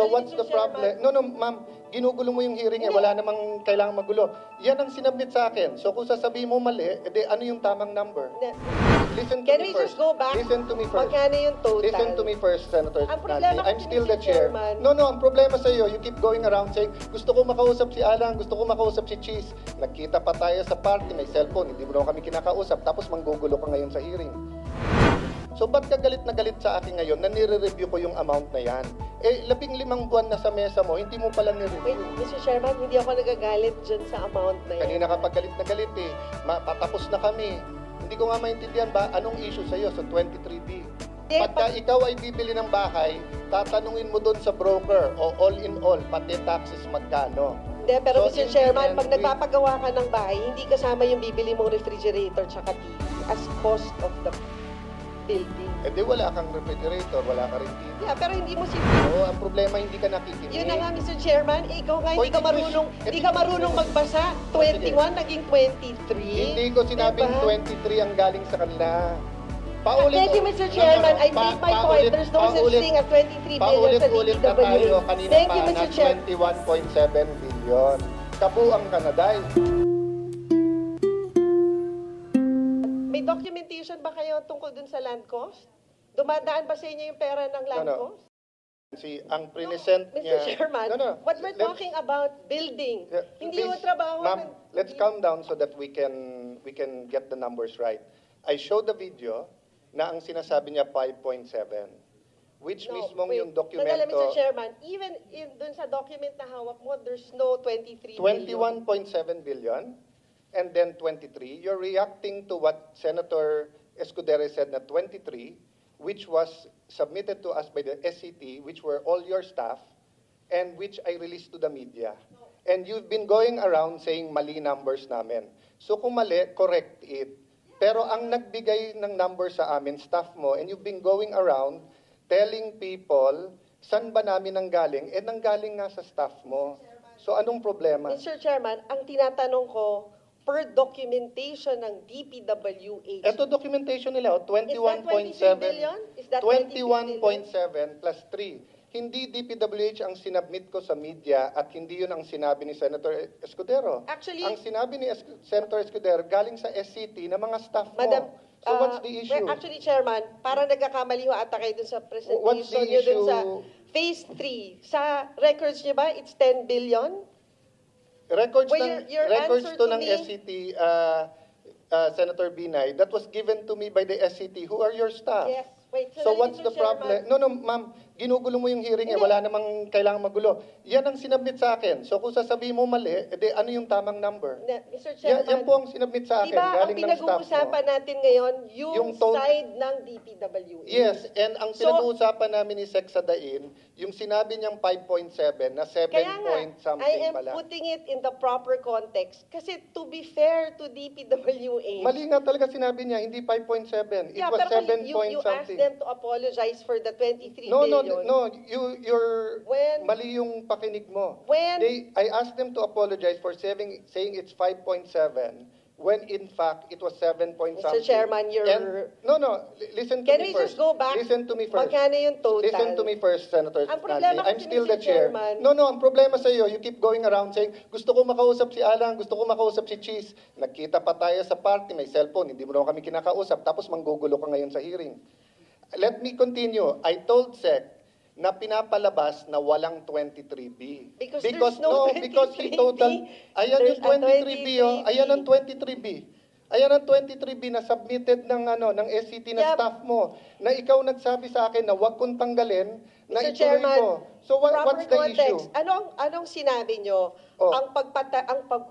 So what's the problem? No, ma'am, ginugulo mo yung hearing eh. Wala namang kailangan magulo. Yan ang sinabit sa akin. So kung sasabihin mo mali, edi ano yung tamang number? Listen to Can me we first. just go back? Listen to me first. Magkano yung total? Listen to me first, Senator Ang problema Nancy. I'm kasi, still Mr. the chair. Chairman. No, ang problema sa iyo, you keep going around saying, gusto ko makausap si Alan, gusto ko makausap si Cheese. Nagkita pa tayo sa party, may cellphone, hindi mo naman kami kinakausap, tapos manggugulo ka ngayon sa hearing. So ba't ka galit na galit sa akin ngayon na nire-review ko yung amount na yan? Eh, 15 buwan na sa mesa mo, hindi mo pala Wait, nire-review. Mr. Chairman, hindi ako nagagalit dyan sa amount na yan. Kanina kapag galit na galit eh, patapos na kami. Hindi ko nga maintindihan ba, anong issue sa'yo sa 23B? Pagka ikaw ay bibili ng bahay, tatanungin mo doon sa broker o all in all, pati taxes magkano. Hindi, pero So, Mr. in the Chairman, end, pag nagpapagawa ka ng bahay, hindi kasama yung bibili mong refrigerator tsaka TV as cost of the building. Eh di wala kang refrigerator, wala ka rin TV. Yeah, pero hindi mo Oo, ang problema hindi ka nakikinig. Yun na nga, Mr. Chairman, ikaw nga hindi ka Point marunong, of hindi ka marunong magbasa. 21 naging 23. Hindi ko sinabing Diba? 23 ang galing sa kanila. Thank you, Mr. Chairman. I made my point. There's no such thing as 23 billion sa Paulit-ulit na tayo. DPWH. Kanina Thank pa you, na Mr. Chairman. 21.7 billion. Kabuang Kanaday. May documentation ba kayo tungkol dun sa land cost? Dumadaan ba sa inyo yung pera ng land No. cost? Ang present Mr. niya... Chairman, No. what we're Let's- talking about building. Yeah, Hindi mo please, trabaho. Ma'am, let's calm down so that we can get the numbers right. I showed the video na ang sinasabi niya 5.7, which mismong yung Sandali, Mr. dokumento Chairman, even dun sa document na hawak mo, there's no 23 billion. 21.7 billion and then 23. You're reacting to what Senator Escudero said na 23, which was submitted to us by the SCT, which were all your staff, and which I released to the media. And you've been going around saying mali numbers namin. So kung mali, correct it. Pero ang nagbigay ng number sa amin, staff mo, and you've been going around telling people, saan ba namin nanggaling? Eh, nanggaling nga sa staff mo. So anong problema? Mr. Chairman, ang tinatanong ko, per documentation ng DPWH, Ito documentation nila, oh, 21.7. Is that 23 billion? 21.7 plus 3. Hindi DPWH ang sinabmit ko sa media at hindi yun ang sinabi ni Senator Escudero. Actually, ang sinabi ni Senator Escudero galing sa SCT na mga staff mo. Madam, So what's the issue? well, actually, Chairman, parang nagkakamali ho ata kayo dun sa What's the presentation nyo dun sa issue? Phase 3. Sa records nyo ba, it's 10 billion? Records Well, your records answer to to ng me- SCT, Senator Binay, that was given to me by the SCT. Who are your staff? Yes. Wait, So sandali, what's Mr. the problem? Chairman. No, ma'am, ginugulo mo yung hearing eh. Hindi. Wala namang kailangan magulo. Yan ang sinabit sa akin. So kung sasabihin mo mali, edi ano yung tamang number? Mr. Yan, Chairman, yan po ang sinabit sa akin, diba ang galing ng staff mo. pinag-uusapan natin ngayon, yung Yung total- side ng DPWH? Yes, and ang So- pinag-uusapan namin ni Sec Sadain, yung sinabi niyang 5.7 na 7 Kaya nga, point something I am pala. putting it in the proper context. Kasi to be fair to DPWH, Mali nga talaga sinabi niya, hindi 5.7. It yeah, was pero 7 you point asked something. them to apologize for the 23 No, billion. you're When- mali yung pakinig mo. When- I asked them to apologize for saying it's 5.7 when in fact it was 7 point Mr. something. Chairman, Listen to Can me we first. just go back? Listen to me first. Magkano yung total? Listen to me first, Senator Ang problema Nancy. I'm kasi, still Mr. the chair. Chairman- No, ang problema sa iyo, you keep going around saying, gusto ko makausap si Alan, gusto ko makausap si Cheese. Nagkita pa tayo sa party, may cellphone, hindi mo naman kami kinakausap, tapos manggugulo ka ngayon sa hearing. Let me continue. I told Sec na pinapalabas na walang 23B. Because there's no because he 23B. total, ayan There's yung 23B, oh, ayan ang 23B. Ayan ang 23B na submitted ng SCT na Yeah. staff mo, na ikaw nagsabi sa akin na wag kong tanggalin, na Mr. ituloy Chairman, ko. So proper what's the issue? context. Anong sinabi nyo? Oh.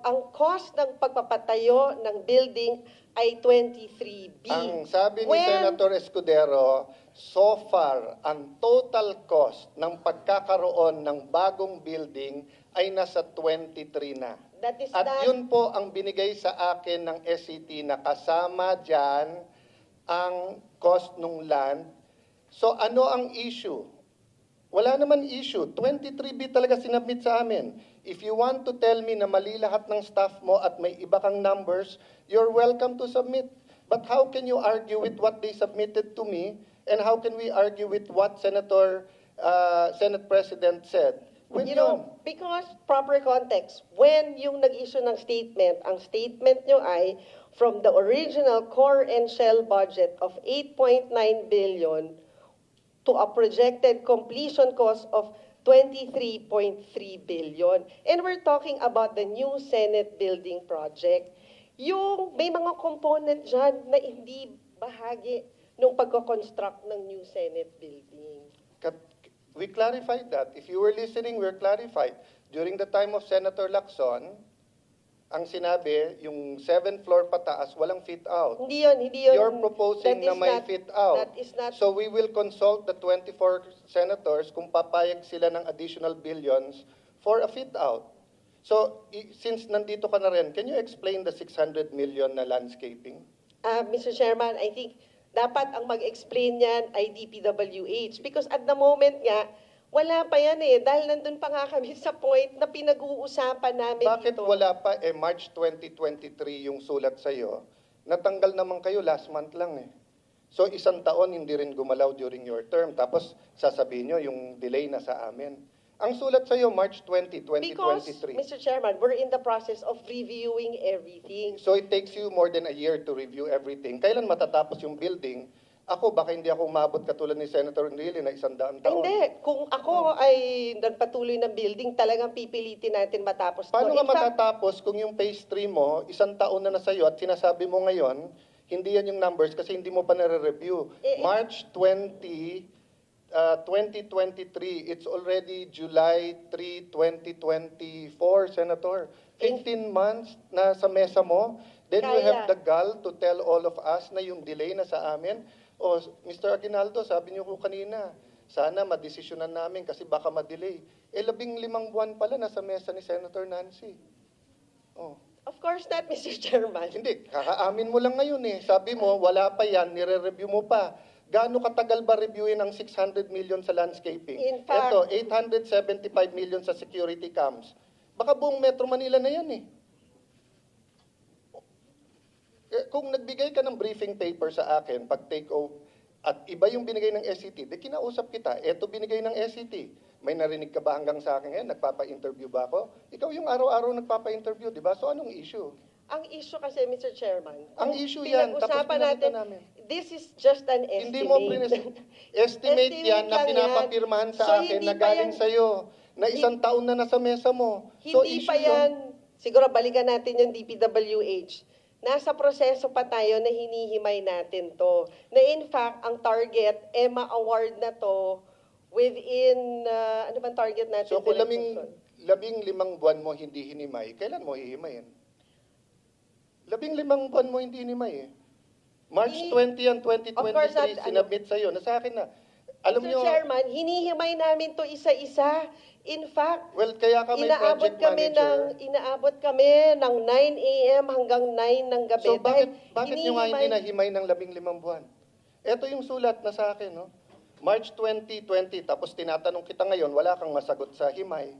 Ang cost ng pagpapatayo ng building ay 23B. Ang sabi ni When- Senator Escudero, so far, ang total cost ng pagkakaroon ng bagong building ay nasa 23 na. That is At done. yun po ang binigay sa akin ng SCT na kasama dyan ang cost ng land. So ano ang issue? Wala naman issue. 23B talaga sinabmit sa amin. If you want to tell me na mali lahat ng staff mo at may iba kang numbers, you're welcome to submit. But how can you argue with what they submitted to me? And how can we argue with what Senator Senate President said. When You know, because proper context, when yung nag-issue ng statement, ang statement nyo ay from the original core and shell budget of 8.9 billion to a projected completion cost of 23.3 billion. And we're talking about the new Senate building project. Yung may mga component dyan na hindi bahagi ng pagko-construct ng new Senate building. We clarified that. If you were listening, we're clarified. During the time of Senator Lacson, ang sinabi, yung 7th floor pataas, walang fit out. Hindi yun. You're proposing That na is may not- fit out. That is not. So we will consult the 24 senators kung papayag sila ng additional billions for a fit out. So since nandito ka na rin, can you explain the 600 million na landscaping? Mr. Chairman, I think dapat ang mag-explain yan ay DPWH because at the moment nga, wala pa yan eh. Dahil nandun pa nga kami sa point na pinag-uusapan namin Bakit dito. wala pa? March 2023 yung sulat sa'yo. Natanggal naman kayo last month lang eh. So isang taon hindi rin gumalaw during your term. Tapos sasabihin nyo yung delay na sa amin. Ang sulat sa'yo, March 20, Because, 2023. Mr. Chairman, we're in the process of reviewing everything. So it takes you more than a year to review everything. Kailan matatapos yung building? Ako, baka hindi ako umabot katulad ni Senator Enrile na 100 taon. Hindi. Kung ako ay nagpatuloy ng building, talagang pipilitin natin matapos to. Paano In nga fact, matatapos kung yung phase 3 mo, 1 taon na sa'yo at sinasabi mo ngayon, hindi yan yung numbers kasi hindi mo pa nare-review. March 20, 2023, it's already July 3, 2024, Senator. 15 months na sa mesa mo, then you Kaya. have the gall to tell all of us na yung delay na sa amin. O, Mr. Aguinaldo, sabi niyo ko kanina, sana madesisyonan namin kasi baka madelay. 15 buwan pala nasa mesa ni Senator Nancy. Oh. of course not, Mr. Chairman. Hindi, kakaamin mo lang ngayon eh. Sabi mo, wala pa yan, nire-review mo pa. Gaano katagal ba reviewin ang 600 million sa landscaping? In fact- Ito, 875 million sa security cams. Baka buong Metro Manila na yan eh. Kung nagbigay ka ng briefing paper sa akin, pag take off, at iba yung binigay ng SCT, di kinausap kita, eto binigay ng SCT. May narinig ka ba hanggang sa akin ngayon? Nagpapa-interview ba ako? Ikaw yung araw-araw nagpapa-interview, di ba? So anong issue? Ang issue kasi, Mr. Chairman, Ang issue yan, tapos pinag-usapan pinakita natin, namin. this is just an estimate. Hindi mo estimate yan na lang pinapapirmahan sa So, akin hindi na pa galing yan- sa'yo, na isang taon na nasa mesa mo. So Hindi issue pa yan, siguro balikan natin yung DPWH. Nasa proseso pa tayo na hinihimay natin to. Na in fact, ang target, EMA award na to within, ano bang target natin? So kung Director Son? 15 buwan mo hindi hinimay, kailan mo hihimayin? 15 buwan mo hindi hinimay eh. March 20 yan, Of course, 2023, sinabit sa'yo. Nasa akin na. Alam Mr. nyo, Chairman, hinihimay namin to isa-isa. In fact, well, kaya ka may project manager. inaabot kami ng 9 a.m. hanggang 9 ng gabi. So bakit Dahil nyo nga hindi hinihimay- nahimay ng 15 buwan? Ito yung sulat na sa akin, no? March 2020, tapos tinatanong kita ngayon, wala kang masagot sa himay.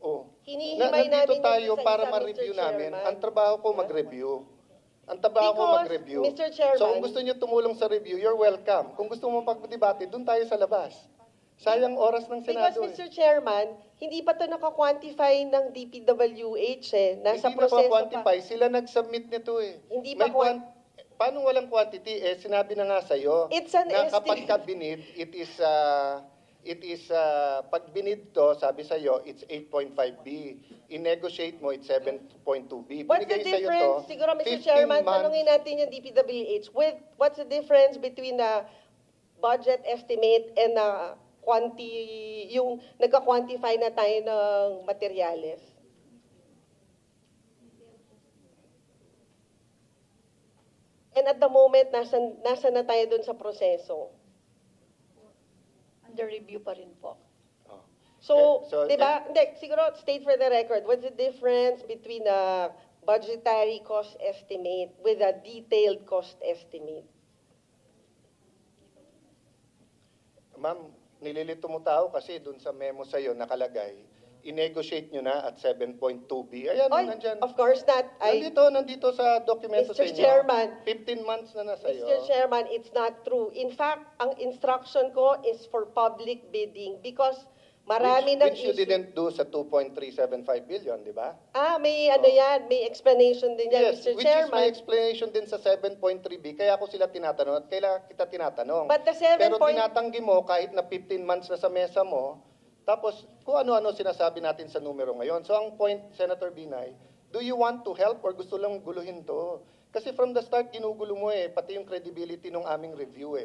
Oh. Hinihimay Nandito namin tayo yung isa-isa, para Mr. ma-review namin. Chairman. Ang trabaho ko mag-review. Ang trabaho ko Because, mag-review. Mr. Chairman- So kung gusto niyo tumulong sa review, you're welcome. Kung gusto mo pag-debate, doon tayo sa labas. Sayang oras ng Because, Senado. Mr. Chairman, hindi pa to naka-quantify ng DPWH eh. Nasa Hindi proseso naka-quantify. pa. Sila nag-submit nito eh. Hindi May pa paano walang quantity? Eh, sinabi na nga sa'yo It's an na estimate. kapag ka binid, it is, pag binid to, sabi sa'yo, it's 8.5B. I-negotiate mo, it's 7.2B. What's the Binigay sa'yo difference? to, Siguro, Mr. 15 Chairman, months. tanungin natin yung DPWH. What's the difference between the budget estimate and yung nagka-quantify na tayo ng materyales? And at the moment, nasa na tayo dun sa proseso. Under review pa rin po. Oh. So, So, di ba? Hindi, siguro, state for the record, what's the difference between a budgetary cost estimate with a detailed cost estimate? Ma'am, nililito mo tao kasi dun sa memo sa'yo nakalagay, i-negotiate nyo na at 7.2B. Ayan, Oy, nandyan. of course not. Nandito sa dokumento sa Mr. inyo. Chairman. 15 months na nasa iyo. Mr. Chairman, it's not true. In fact, ang instruction ko is for public bidding because marami ng Which you issue. didn't do sa 2.375 billion, di ba? May ano yan, may explanation din yan, Yes, Mr. which is my Chairman. explanation din sa 7.3B. Kaya ako sila tinatanong at kailangan kita tinatanong. But the 7 Pero point- tinatanggi mo kahit na 15 months na sa mesa mo, tapos kung ano-ano sinasabi natin sa numero ngayon. So ang point, Senator Binay, do you want to help or gusto lang guluhin to? Kasi from the start, ginugulo mo pati yung credibility ng aming review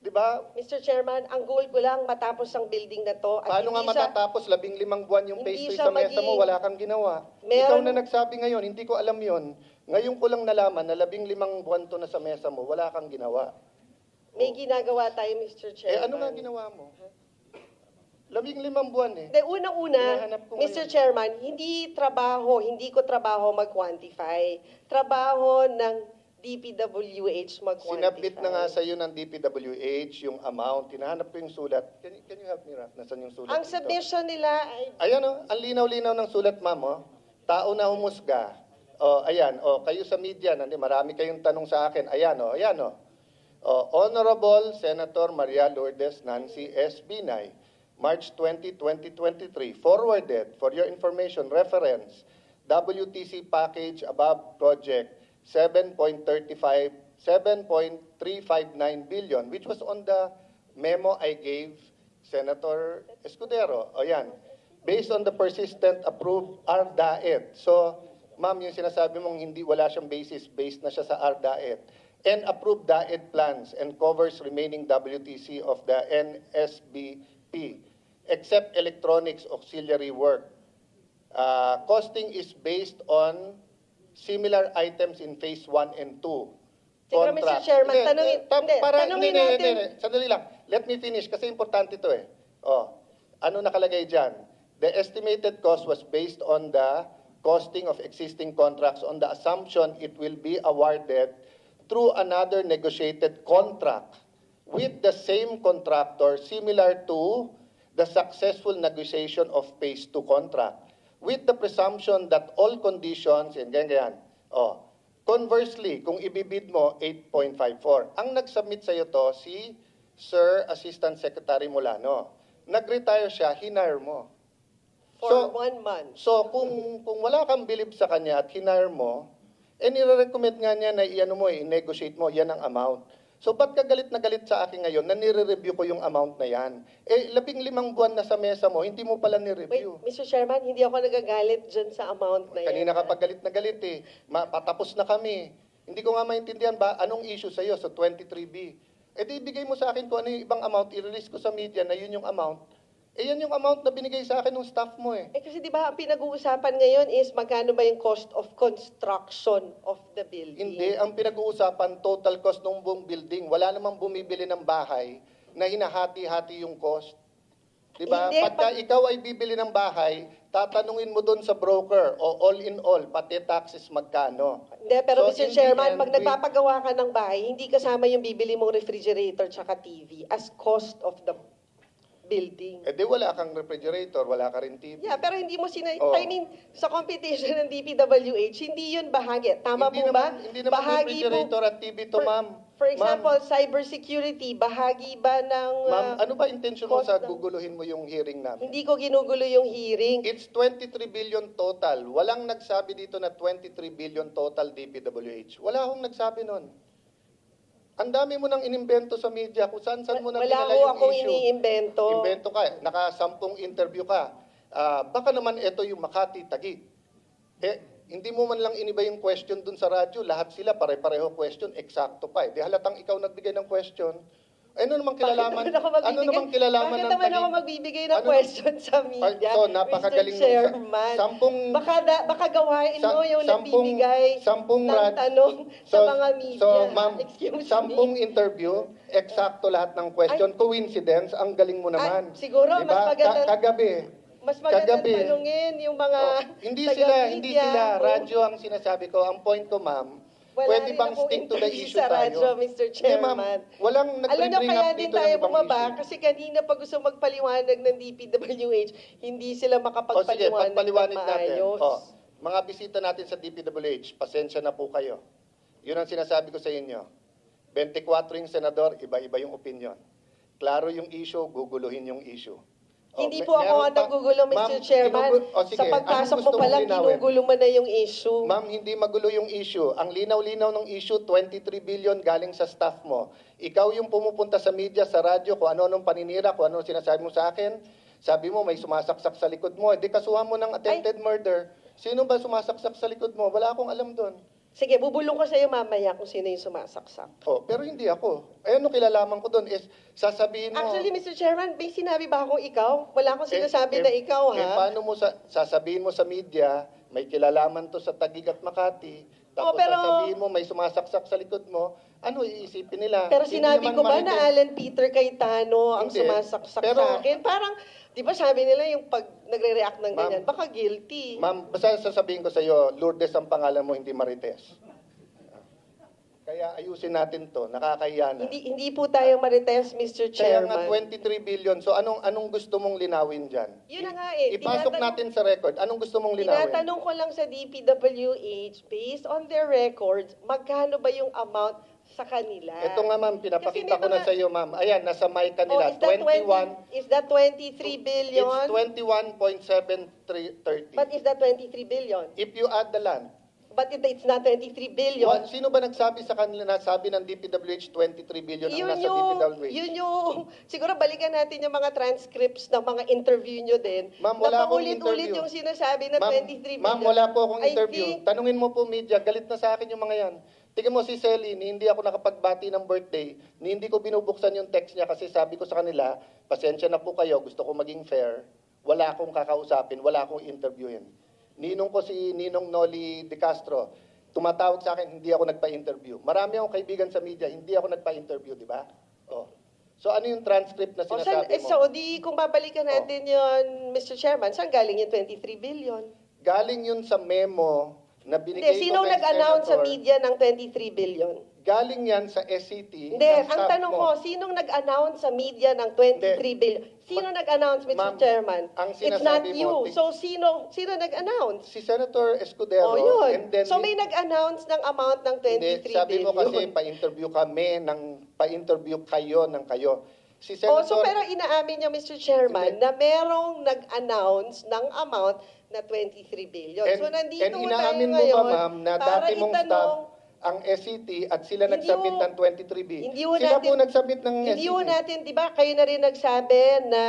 Di ba? Mr. Chairman, ang goal ko lang matapos ang building na to. At Paano nga hindi siya- matatapos 15 buwan yung hindi phase 3 siya sa mesa mo, maging- wala kang ginawa. Meron- Ikaw na nagsabi ngayon, hindi ko alam yon. Ngayon ko lang nalaman na 15 buwan to na sa mesa mo, wala kang ginawa. May ginagawa tayo, Mr. Chairman. Ano nga ginawa mo? 15 buwan De, unang-una, Hinahanap ko Mr. ngayon. Chairman, hindi ko trabaho mag-quantify. Trabaho ng DPWH mag-quantify. Sinabit na nga sa iyo ng DPWH yung amount. Hinahanap ko yung sulat. Can you help me, Raf? Nasaan yung sulat Ang dito? submission nila ay Ayan ang linaw-linaw ng sulat, ma'am. Tao na humusga. Ayan, kayo sa media, marami kayong tanong sa akin. Ayan. Honorable Senator Maria Lourdes Nancy S. Binay, March 20, 2023, forwarded for your information reference WTC package above project 7.359 billion, which was on the memo I gave Senator Escudero. Ayan. Based on the persistent approved RDAET. So, ma'am, yung sinasabi mong wala siyang basis, based na siya sa RDAET. And approved DAET plans and covers remaining WTC of the NSBP, except electronics auxiliary work. Costing is based on similar items in phase 1 and 2. Siguro, Mr. Chairman, tanungin natin. Sandali lang. Let me finish kasi importante ito ano nakalagay dyan? The estimated cost was based on the costing of existing contracts on the assumption it will be awarded through another negotiated contract with the same contractor similar to the successful negotiation of phase 2 contract, with the presumption that all conditions, and ganyan. Conversely, kung ibibid mo, 8.54. Ang nag-submit sa'yo to, si Sir Assistant Secretary Molano. Nag-retire siya, hinire mo. for 1 month. So, kung wala kang believe sa kanya at hinire mo, nire-recommend nga niya na i-negotiate mo, yan ang amount. So, ba't ka galit na galit sa akin ngayon na nire-review ko yung amount na yan? 15 buwan na sa mesa mo, hindi mo pala Wait, ni-review. Mr. Chairman, hindi ako nagagalit dyan sa amount na yan. Kanina ka pa galit na galit patapos na kami. Hindi ko nga maintindihan ba, anong issue sa'yo sa 23B? Di ibigay mo sa akin kung ano yung ibang amount, i-release ko sa media na yun yung amount. Yan yung amount na binigay sa akin ng staff mo Kasi di ba, ang pinag-uusapan ngayon is magkano ba yung cost of construction of the building? Hindi, ang pinag-uusapan, total cost ng buong building. Wala namang bumibili ng bahay na hinahati-hati yung cost. Diba? Hindi, Pagka ikaw ay bibili ng bahay, tatanungin mo doon sa broker o all in all, pati taxes magkano. Hindi, pero So, in Mr. the Chairman, end, pag nagpapagawa ka ng bahay, hindi kasama yung bibili mong refrigerator tsaka TV as cost of the building. Di wala kang refrigerator, wala ka rin TV. Yeah, pero hindi mo Oh. I mean, sa competition ng DPWH, hindi yun bahagi. Tama Hindi po ba? Hindi naman refrigerator at TV to, ma'am. For example, cybersecurity, bahagi ba ng... Ma'am, ano ba intention mo cost sa ng- guguluhin mo yung hearing namin? Hindi ko ginugulo yung hearing. It's 23 billion total. Walang nagsabi dito na 23 billion total DPWH. Wala akong nagsabi nun. Ang dami mo nang inimbento sa media kung saan-saan mo na Wala pinala ko yung akong issue. iniimbento. Invento ka. Naka-10 interview ka. Baka naman ito yung Makati, Taguig. Hindi mo man lang iniba yung question dun sa radyo. Lahat sila pare-pareho question. Eksakto pa. Di halatang ikaw nagbigay ng question. Ano namang kilalaman? Ano namang kilalaman Bakit ng naman ako Taguig? magbibigay ng Ano- question sa media? So, napakagaling Mr. Chairman. Sampung Baka gawain mo yung nagbibigay sampung ng tanong sa mga media. So, ma'am, Excuse sampung me. interview, eksakto lahat ng question. Coincidence, ang galing mo naman. siguro, Diba? mas magandang- Kagabi. Mas magandang Kagabi. tanungin yung mga Hindi taga-media sila, kung- radyo ang sinasabi ko. Ang point ko, ma'am, Wala Pwede rin bang akong stick to the interview issue sa tayo? radyo, Mr. Hindi, Chairman. ma'am. Walang Alam nyo, nag-bring kaya up din dito tayo ng ibang bumaba issue. kasi kanina pa gusto magpaliwanag ng DPWH, hindi sila O sige, makapagpaliwanag ng pagpaliwanag natin. maayos. Mga bisita natin sa DPWH, pasensya na po kayo. Yun ang sinasabi ko sa inyo. 24 yung senador, iba-iba yung opinion. Klaro yung issue, guguluhin yung issue. Hindi po ako ang nagugulo, Mr. Chairman. Sa pagpasok mo pa lang, ginugulo mo na yung issue. Ma'am, hindi magulo yung issue. Ang linaw-linaw ng issue, 23 billion galing sa staff mo. Ikaw yung pumupunta sa media, sa radyo, kung ano-anong paninira, kung ano sinasabi mo sa akin. Sabi mo, may sumasaksak sa likod mo. Di kasuhan mo ng attempted murder. Sino ba sumasaksak sa likod mo? Wala akong alam doon. Sige, bubulong ko sa iyo mamaya kung sino yung sumasaksak. Pero hindi ako. Ano kilalaman ko doon is, sasabihin mo... Actually, Mr. Chairman, may sinabi ba akong ikaw? Wala akong sinasabi na ikaw, ha? Paano mo sasabihin mo sa media, may kilalaman to sa Taguig at Makati, tapos pero- sasabihin mo, may sumasaksak sa likod mo, ano iisipin nila? Pero Hindi sinabi naman ko ba na marites. Alan Peter Cayetano ang Hindi. sumasaksak Pero- sa akin? Parang, di ba sabi nila yung pag nagre-react ng Ma'am, ganyan, baka guilty. Ma'am, basta sasabihin ko sa iyo, Lourdes ang pangalan mo, hindi Marites. Kaya ayusin natin to, nakakahiya na. Hindi po tayo marites, Mr. Kaya nga Chairman. 23 billion, so anong gusto mong linawin dyan? Yun na nga eh. Ipasok natin sa record, anong gusto mong linawin? Tinatanong ko lang sa DPWH, based on their records, magkano ba yung amount sa kanila? Ito nga ma'am, pinapakita Kasi ko may na sa iyo ma'am. Ayan, nasa mic kanila. is that 21. is that 23 billion? It's 21.7330. But is that 23 billion? If you add the land, But it's not 23 billion. sino ba nagsabi sa kanila, nasabi ng DPWH 23 billion ang nasa DPWH? Yun yung, siguro balikan natin yung mga transcripts ng mga interview nyo din. Ma'am, wala akong paulit-ulit interview. yung sinasabi na 23 billion. Ma'am, wala po akong I interview. think- Tanungin mo po media, galit na sa akin yung mga yan. Tingnan mo si Selly, ni hindi ako nakapagbati ng birthday, ni hindi ko binubuksan yung text niya kasi sabi ko sa kanila, pasensya na po kayo, gusto ko maging fair, wala akong kakausapin, wala akong interviewin. Ninong ko si Ninong Noli De Castro, tumatawag sa akin, hindi ako nagpa-interview. Marami akong kaibigan sa media, hindi ako nagpa-interview, di ba? So ano yung transcript na sinasabi mo? So, kung babalikan natin yun, Mr. Chairman, saan galing yung 23 billion? Galing yun sa memo na binigay Hindi, ko sinong kay nag-announce sa Senator. media ng 23 billion? Galing yan sa SCT. Hindi, ng ang staff tanong mo. ko, sinong nag-announce sa media ng 23 billion? Sino nag-announce, Mr. Ma'am, Chairman? ang It's not sinasabi you. mo, So, sino nag-announce? Si Senator Escudero. Oh, yun. And then, So, may nag-announce ng amount ng 23 hindi, sabi mo kasi billion. pa-interview kami, pa-interview kayo ng kayo. Si Oh, Senator, so pero inaamin niyo, Mr. Chairman, Hindi. na merong nag-announce ng amount na 23 billion. So, nandito and tayo inaamin mo ngayon ba, ma'am, na para dati mong itanong, staff ang SCT at sila Hindi nagsubmit ho- ng 23B. hindi ho Sila natin- po nagsubmit ng Hindi SCT. ho natin, di ba, kayo na rin nagsabi na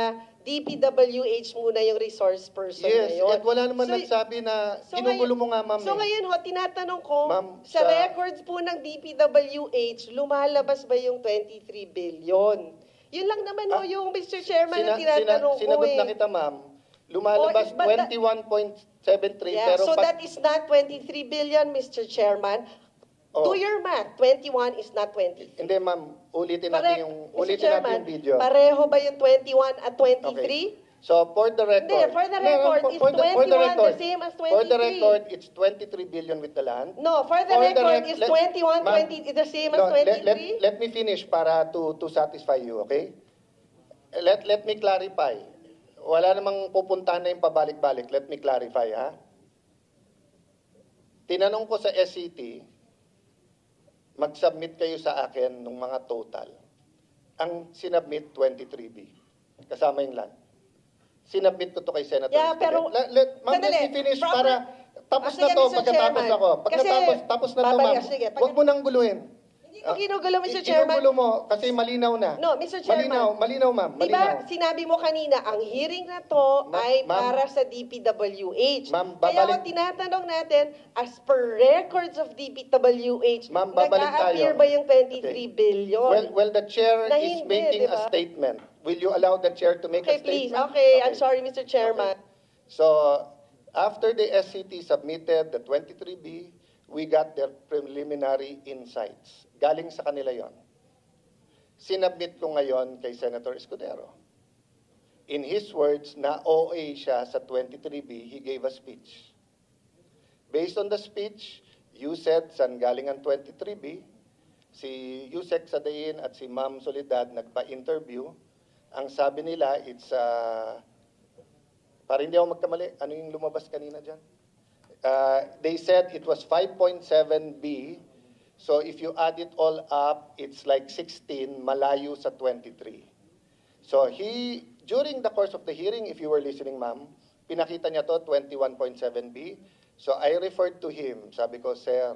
DPWH muna yung resource person Yes, ngayon. at wala naman So, nagsabi na, so ginugulo ngayon- mo nga, ma'am. So eh. ngayon ho, tinatanong ko, Ma'am, sa sa- records po ng DPWH, lumalabas ba yung 23 billion? Yun lang naman ho yung Mr. Chairman na tinatanong ko Sinagot eh. na kita, ma'am. Lumalabas Oh, but that- 21.73, Yeah, pero so pag- that is not 23 billion, Mr. Chairman. Oh. Do your math. 21 is not 23. Hindi, ma'am. Ulitin Correct. natin yung, Mr. ulitin Chairman, natin yung video. pareho ba yung 21 at 23? Okay. So, for the record... Hindi, for the record, it's 21 the same as For the 23. record, it's 23 billion with the land. No, for the record, is 21, Ma'am, 20, the same as no, 23? let me finish para to satisfy you, okay? Let me clarify. Wala namang pupuntahan na yung pabalik-balik. Let me clarify, ha? Tinanong ko sa SCT, mag-submit kayo sa akin ng mga total. Ang sinubmit, 23B. Kasama yung land. Sinubmit ko to kay Senator. Yeah, pero- Ma'am, Sandali. let me finish Proper- para tapos Sige, na to, Mr. pagkatapos Chairman. ako. Pag Kasi- natapos, tapos na to, Babalik, ma'am. sige, Huwag mo nang guluhin. Hindi ko ginugulo, Mr. Chairman. Ginugulo mo kasi malinaw na. No, Mr. Chairman. Malinaw, ma'am. Di Malinaw. ba, sinabi mo kanina, ang hearing na to ay Ma'am. para sa DPWH. Ma'am, Kaya babalik- kung tinatanong natin, as per records of DPWH, Ma'am, babalik nag-a-appear tayo. ba yung 23 billion? Well, the chair Na is hindi, making di ba? a statement. Will you allow the chair to make Okay, a please. statement? Okay, I'm sorry, Mr. Chairman. So, after the SCT submitted the 23B, we got their preliminary insights. Galing sa kanila yon. Sinabit ko ngayon kay Senator Escudero. In his words, na OA siya sa 23B, he gave a speech. Based on the speech, You said saan galing ang 23B. Si Yusek Sadain at si Ma'am Soledad nagpa-interview. Ang sabi nila, it's, para hindi ako magkamali, ano yung lumabas kanina dyan? They said it was 5.7B. So if you add it all up, it's like 16, malayo sa 23. So during the course of the hearing, if you were listening, ma'am, pinakita niya to 21.7B. So I referred to him. Sabi ko, sir,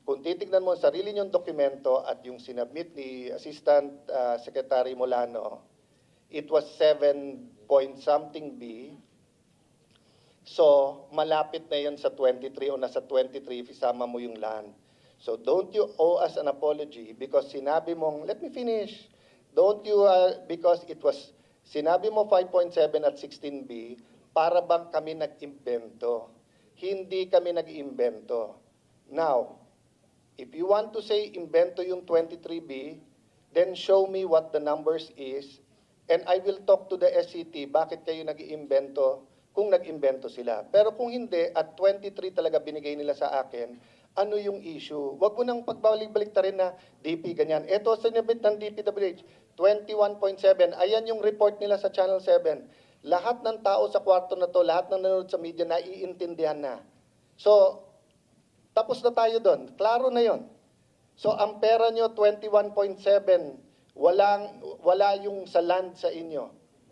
kung titignan mo ang sarili niyong dokumento at yung sinabmit ni Assistant Secretary Molano, it was 7 point something B. So, malapit na yan sa 23 o nasa 23 if isama mo yung land. So, don't you owe us an apology because sinabi mong, let me finish. Don't you, because it was, sinabi mo 5.7 at 16B, para bang kami nag-imbento? Hindi kami nag-imbento. Now, if you want to say imbento yung 23B, then show me what the numbers is, and I will talk to the SCT, bakit kayo nag-iimbento kung nag-imbento sila. Pero kung hindi, at 23 talaga binigay nila sa akin, ano yung issue? Huwag mo nang pagbalik-balik ta rin na DP ganyan. Ito sinabit ng DPWH, 21.7. Ayan yung report nila sa Channel 7. Lahat ng tao sa kwarto na to, lahat ng nanonood sa media, naiintindihan na. So, tapos na tayo doon. Klaro na yon. So, ang pera nyo, 21.7. Wala yung sa land sa inyo.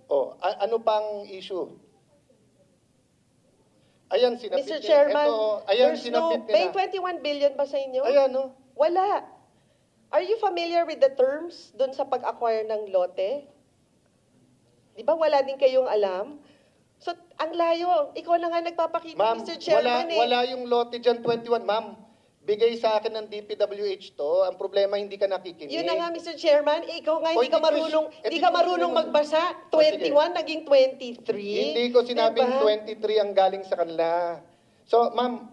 O, ano pang issue? Ayan, sinabit Mr. nila. Chairman, Ito, ayan, there's sinabit no, nila. may 21 billion ba sa inyo? Ayan, no? Wala. Are you familiar with the terms dun sa pag-acquire ng lote? Di ba wala din kayong alam? So, ang layo. Ikaw na nga nagpapakita, Ma'am, Mr. Chairman. wala yung lote dyan, 21. Ma'am, bigay sa akin ng DPWH to. Ang problema, hindi ka nakikinig. Yun na nga, Mr. Chairman. Ikaw nga, hindi Oy, ka marunong, di hindi ka ko marunong sinabi- magbasa. O, sige. 21, naging 23. Hindi ko sinabing Diba? 23 ang galing sa kanila. So, ma'am,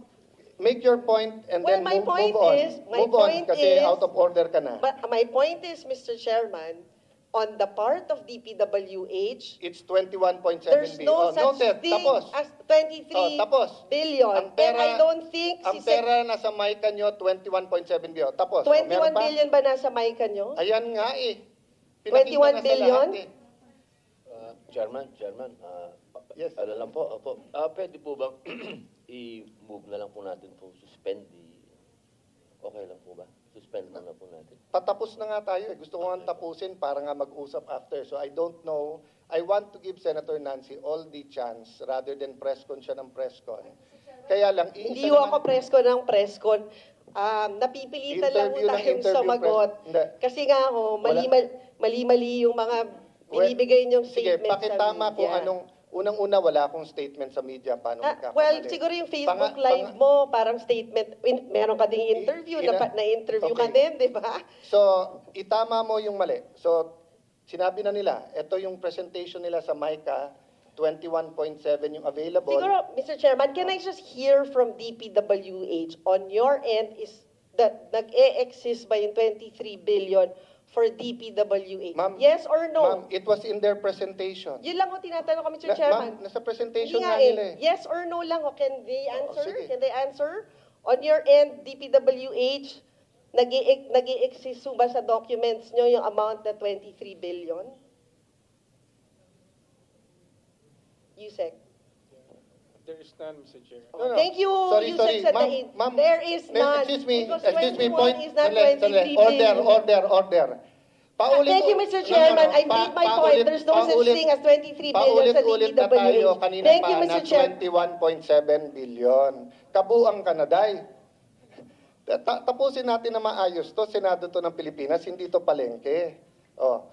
make your point and Well, then my move point on. is- my Move on point kasi is- out of order ka na. But my point is, Mr. Chairman, on the part of DPWH, It's 21.7B. there's no such noted. thing Tapos. as 23 Tapos. billion. Ang pera- And I don't think Ang si Sec- pera nasa mic nyo, 21.7B. Tapos. 21 meron pa? billion ba nasa mic nyo? Ayan nga eh. 21 Pinakita na sa billion? lahat eh. Chairman, Yes. ano lang po, opo. Pwede po bang i-move na lang po natin po, suspend okay lang po ba? Suspend na po natin. Patapos na nga tayo eh. Gusto ko nga tapusin para nga mag-usap after. So I don't know. I want to give Senator Nancy all the chance rather than press-con siya ng press-con. Kaya lang, Hindi ho ako press-con ng press-con. Napipilitan lang ho Interview ng tayong interview, sumagot. press- Hindi. Kasi nga ho, mali-mali yung mga binibigay niyong Sige, statement sa pakitama media. kung anong, unang-una wala akong statement sa media, paano magkakamali. Well, siguro yung Facebook Live mo, parang statement, meron ka ding interview, na-interview ka Okay. din, di ba? So, itama mo yung mali. So, sinabi na nila, ito yung presentation nila sa MICA, 21.7 yung available. Siguro, Mr. Chairman, can I just hear from DPWH on your end is that nag-e-exist ba yung 23 billion for DPWH? Ma'am, Yes or no? Ma'am, it was in their presentation. Yun lang ko tinatanong ko, Mr. Chairman. Ma'am, nasa presentation Hindi nga nga nila eh. Yes or no lang. O, can they answer? sige. Can they answer? On your end, DPWH, nag-i-exist ba sa documents nyo yung amount na 23 billion? Yusek. There is none, Mr. Chair. No. Thank you, Sorry, Yusek sorry. Sadain. Ma'am, There is none. Excuse me, Because excuse me, 21 point. is not Sandali, 23 order, billion. order. Paulit. Thank you, Mr. Chairman. I made my point. There's no such thing as 23 billion sa Paulit-ulit na tayo DPWH. kanina Thank pa you, na Mr. Chair. 21.7 billion. Kabuang Kanaday. Tapusin natin na maayos to. Senado to ng Pilipinas, hindi to palengke. Oh.